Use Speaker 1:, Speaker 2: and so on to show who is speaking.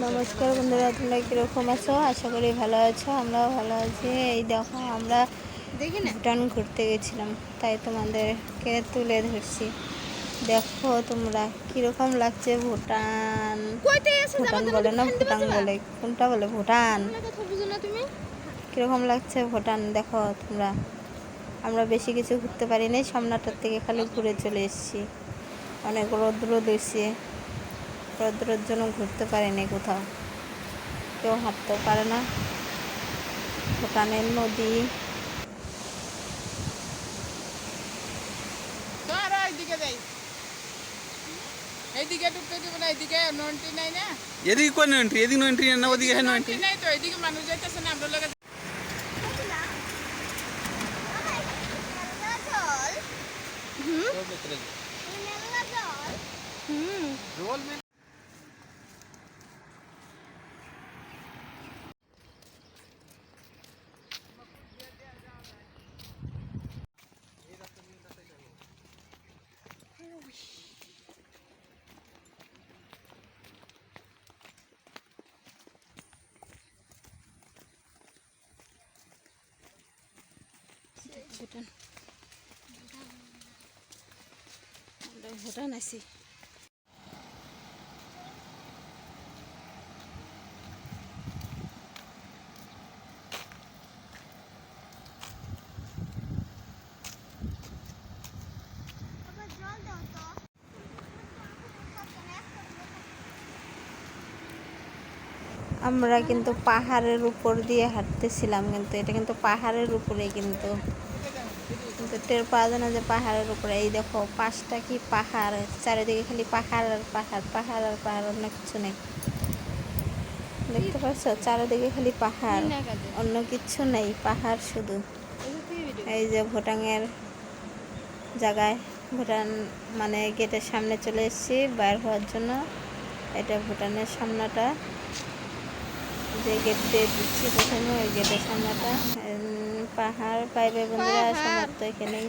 Speaker 1: নমস্কার বন্ধুরা, তোমরা কীরকম আছো? আশা করি ভালো আছো। আমরাও ভালো আছি। এই দেখো, আমরা ভুটান ঘুরতে গেছিলাম, তাই তোমাদেরকে তুলে ধরছি। দেখো তোমরা কীরকম লাগছে ভুটান। ভুটান বলে না, ভুটান বলে, কোনটা বলে? ভুটান। কীরকম লাগছে ভুটান দেখো তোমরা। আমরা বেশি কিছু ঘুরতে পারিনি, সামনাটার থেকে খালি ঘুরে চলে এসেছি। অনেক রৌদ্র দিয়েছে, রৌদ্রের জন্য ঘুরতে পারিনি কোথাও, কেউ হাঁটতেও পারে না। ভুটানের নদী,
Speaker 2: এদিকে কোন এন্ট্রি? এদিকে নো এন্ট্রি না, ওদিকে হ্যাঁ নো এন্ট্রি
Speaker 3: নাই তো, এদিকে মানুষ যাইতেছে না, আমরা লগে
Speaker 1: ভুটান। আমরা ভুটান আছি। আমরা কিন্তু পাহাড়ের উপর দিয়ে হাঁটতেছিলাম, কিন্তু এটা কিন্তু পাহাড়ের উপরে, কিন্তু টের পাওয়া যায় না যে পাহাড়ের উপরে। এই দেখো পাশটা কি পাহাড়, চারিদিকে খালি পাহাড় আর পাহাড়, পাহাড় আর পাহাড়, অন্য কিছু নেই। দেখতে পাচ্ছ, চারিদিকে খালি পাহাড়, অন্য কিছু নেই, পাহাড় শুধু। এই যে ভুটানের জায়গায়, ভুটান মানে গেটের সামনে চলে এসেছি বাইর হওয়ার জন্য। এটা ভুটানের সামনাটা, যে গেট দিয়ে দিচ্ছি প্রথমে, ওই গেটের সামনাটা। পাহাড় পাইবে বন্ধুরা, সমাপ্ত এখানেই।